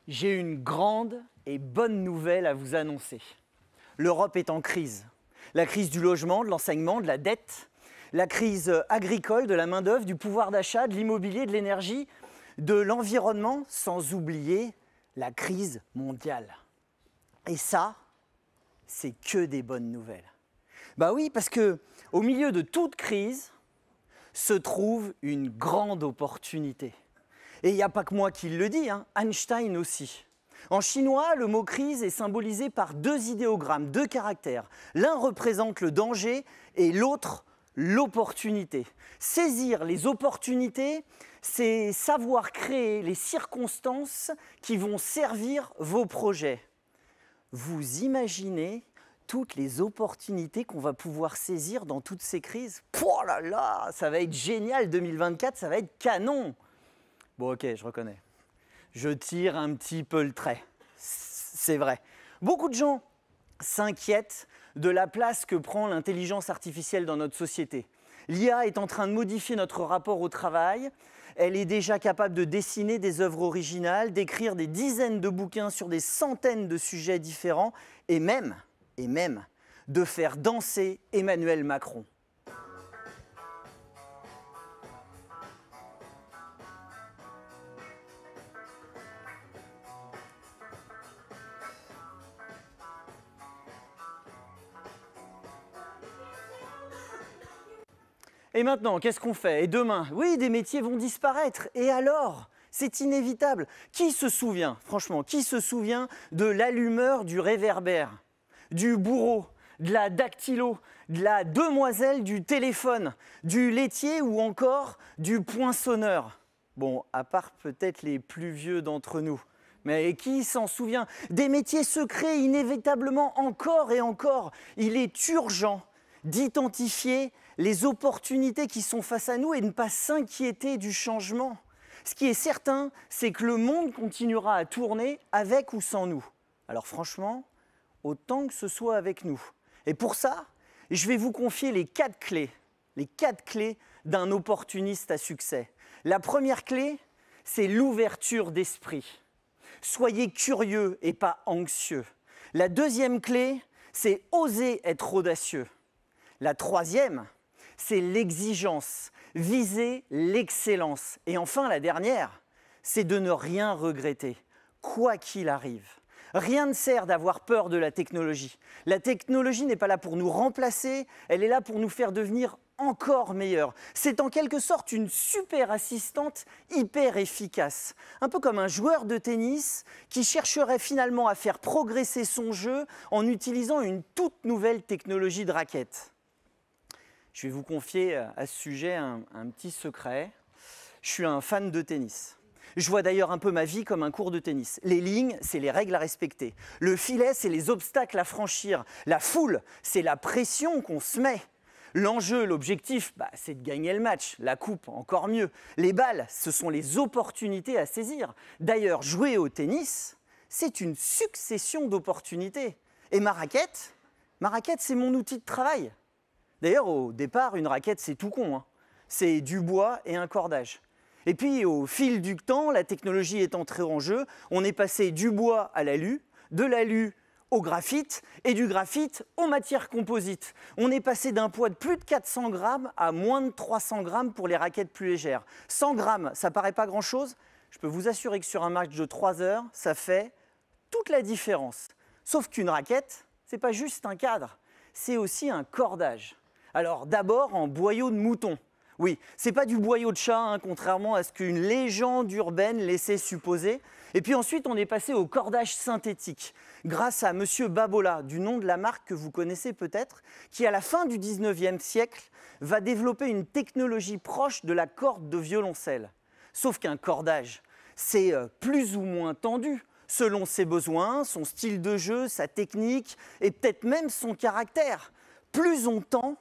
J'ai une grande et bonne nouvelle à vous annoncer. L'Europe est en crise. La crise du logement, de l'enseignement, de la dette, la crise agricole, de la main-d'œuvre, du pouvoir d'achat, de l'immobilier, de l'énergie, de l'environnement, sans oublier la crise mondiale. Et ça, c'est que des bonnes nouvelles. Bah oui, parce que au milieu de toute crise se trouve une grande opportunité. Et il n'y a pas que moi qui le dis, Einstein aussi. En chinois, le mot crise est symbolisé par deux idéogrammes, deux caractères. L'un représente le danger et l'autre l'opportunité. Saisir les opportunités, c'est savoir créer les circonstances qui vont servir vos projets. Vous imaginez toutes les opportunités qu'on va pouvoir saisir dans toutes ces crises? Oh là là, ça va être génial, 2024, ça va être canon! Bon, ok, je reconnais. Je tire un petit peu le trait. C'est vrai. Beaucoup de gens s'inquiètent de la place que prend l'intelligence artificielle dans notre société. L'IA est en train de modifier notre rapport au travail. Elle est déjà capable de dessiner des œuvres originales, d'écrire des dizaines de bouquins sur des centaines de sujets différents et même de faire danser Emmanuel Macron. Et maintenant, qu'est-ce qu'on fait? Et demain, oui, des métiers vont disparaître. Et alors? C'est inévitable. Qui se souvient, franchement, qui se souvient de l'allumeur du réverbère, du bourreau, de la dactylo, de la demoiselle du téléphone, du laitier ou encore du poinçonneur? Bon, à part peut-être les plus vieux d'entre nous. Mais qui s'en souvient? Des métiers secrets inévitablement encore et encore. Il est urgent d'identifier les opportunités qui sont face à nous et de ne pas s'inquiéter du changement. Ce qui est certain, c'est que le monde continuera à tourner avec ou sans nous. Alors franchement, autant que ce soit avec nous. Et pour ça, je vais vous confier les 4 clés d'un opportuniste à succès. La première clé, c'est l'ouverture d'esprit. Soyez curieux et pas anxieux. La deuxième clé, c'est oser être audacieux. La troisième, c'est l'exigence, viser l'excellence. Et enfin, la dernière, c'est de ne rien regretter, quoi qu'il arrive. Rien ne sert d'avoir peur de la technologie. La technologie n'est pas là pour nous remplacer, elle est là pour nous faire devenir encore meilleurs. C'est en quelque sorte une super assistante hyper efficace. Un peu comme un joueur de tennis qui chercherait finalement à faire progresser son jeu en utilisant une toute nouvelle technologie de raquette. Je vais vous confier à ce sujet un petit secret. Je suis un fan de tennis. Je vois d'ailleurs un peu ma vie comme un cours de tennis. Les lignes, c'est les règles à respecter. Le filet, c'est les obstacles à franchir. La foule, c'est la pression qu'on se met. L'enjeu, l'objectif, c'est de gagner le match. La coupe, encore mieux. Les balles, ce sont les opportunités à saisir. D'ailleurs, jouer au tennis, c'est une succession d'opportunités. Et ma raquette, c'est mon outil de travail. D'ailleurs, au départ, une raquette, c'est tout con. C'est du bois et un cordage. Et puis, au fil du temps, la technologie est entrée en jeu. On est passé du bois à l'alu, de l'alu au graphite et du graphite aux matières composites. On est passé d'un poids de plus de 400 grammes à moins de 300 grammes pour les raquettes plus légères. 100 grammes, ça paraît pas grand-chose. Je peux vous assurer que sur un match de 3 heures, ça fait toute la différence. Sauf qu'une raquette, c'est pas juste un cadre, c'est aussi un cordage. Alors d'abord en boyau de mouton. Oui, c'est pas du boyau de chat, contrairement à ce qu'une légende urbaine laissait supposer. Et puis ensuite, on est passé au cordage synthétique, grâce à Monsieur Babolat, du nom de la marque que vous connaissez peut-être, qui à la fin du 19e siècle va développer une technologie proche de la corde de violoncelle. Sauf qu'un cordage, c'est plus ou moins tendu, selon ses besoins, son style de jeu, sa technique et peut-être même son caractère. Plus on tend,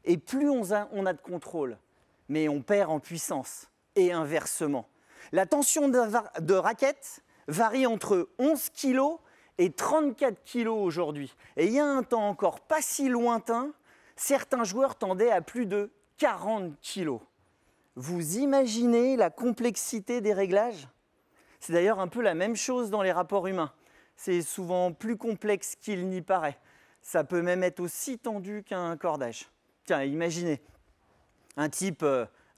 et plus on a de contrôle, mais on perd en puissance, et inversement. La tension de raquette varie entre 11 kg et 34 kg aujourd'hui. Et il y a un temps encore pas si lointain, certains joueurs tendaient à plus de 40 kg. Vous imaginez la complexité des réglages? C'est d'ailleurs un peu la même chose dans les rapports humains. C'est souvent plus complexe qu'il n'y paraît. Ça peut même être aussi tendu qu'un cordage. Tiens, imaginez un type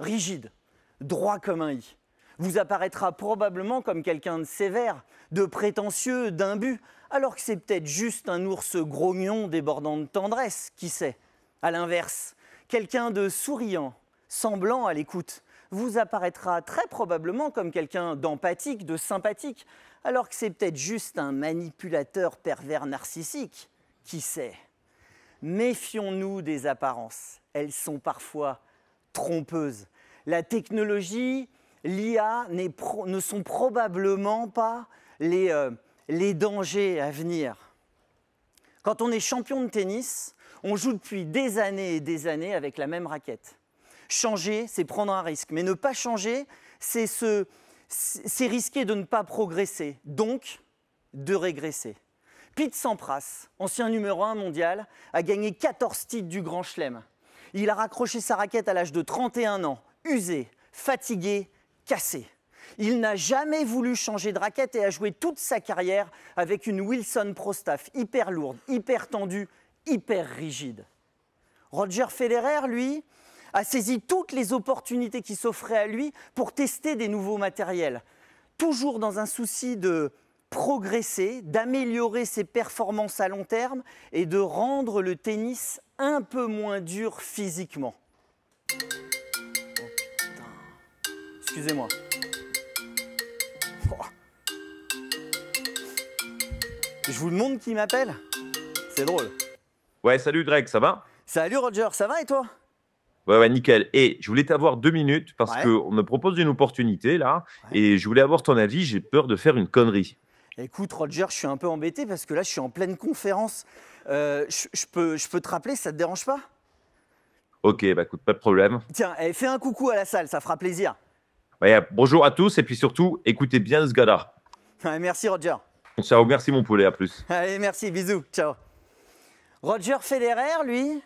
rigide, droit comme un i. Vous apparaîtra probablement comme quelqu'un de sévère, de prétentieux, d'imbu, alors que c'est peut-être juste un ours grognon débordant de tendresse, qui sait. À l'inverse, quelqu'un de souriant, semblant à l'écoute, vous apparaîtra très probablement comme quelqu'un d'empathique, de sympathique, alors que c'est peut-être juste un manipulateur pervers narcissique, qui sait. Méfions-nous des apparences, elles sont parfois trompeuses. La technologie, l'IA ne sont probablement pas les dangers à venir. Quand on est champion de tennis, on joue depuis des années et des années avec la même raquette. Changer, c'est prendre un risque, mais ne pas changer, c'est risquer de ne pas progresser, donc de régresser. Pete Sampras, ancien numéro 1 mondial, a gagné 14 titres du Grand Chelem. Il a raccroché sa raquette à l'âge de 31 ans, usé, fatigué, cassé. Il n'a jamais voulu changer de raquette et a joué toute sa carrière avec une Wilson Pro Staff hyper lourde, hyper tendue, hyper rigide. Roger Federer, lui, a saisi toutes les opportunités qui s'offraient à lui pour tester des nouveaux matériels, toujours dans un souci de progresser, d'améliorer ses performances à long terme et de rendre le tennis un peu moins dur physiquement. Oh putain. Excusez-moi. Oh. Je vous le montre qui m'appelle? C'est drôle. Ouais, salut Greg, ça va? Salut Roger, ça va et toi? Ouais, nickel. Et je voulais t'avoir 2 minutes parce Ouais. qu'on me propose une opportunité là Ouais. et je voulais avoir ton avis. J'ai peur de faire une connerie. Écoute Roger, je suis un peu embêté parce que là je suis en pleine conférence. Je peux te rappeler, ça te dérange pas? Ok, bah écoute, pas de problème. Tiens, fais un coucou à la salle, ça fera plaisir. Ouais, bonjour à tous et puis surtout, écoutez bien ce gars-là. Ouais, merci Roger. Ciao, merci mon poulet, à plus. Allez, merci, bisous, ciao. Roger Federer, lui,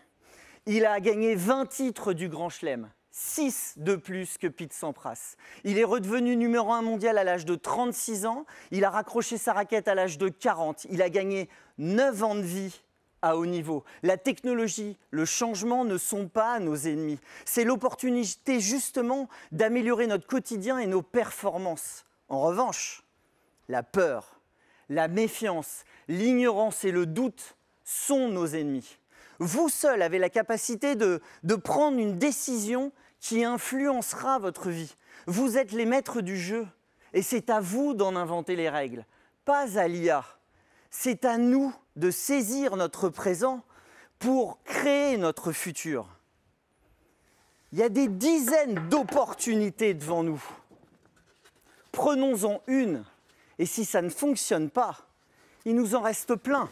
il a gagné 20 titres du Grand Chelem, 6 de plus que Pete Sampras. Il est redevenu numéro 1 mondial à l'âge de 36 ans, il a raccroché sa raquette à l'âge de 40, il a gagné 9 ans de vie à haut niveau. La technologie, le changement ne sont pas nos ennemis. C'est l'opportunité justement d'améliorer notre quotidien et nos performances. En revanche, la peur, la méfiance, l'ignorance et le doute sont nos ennemis. Vous seul avez la capacité de prendre une décision qui influencera votre vie. Vous êtes les maîtres du jeu et c'est à vous d'en inventer les règles, pas à l'IA. C'est à nous de saisir notre présent pour créer notre futur. Il y a des dizaines d'opportunités devant nous. Prenons-en une et si ça ne fonctionne pas, il nous en reste plein.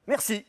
Merci.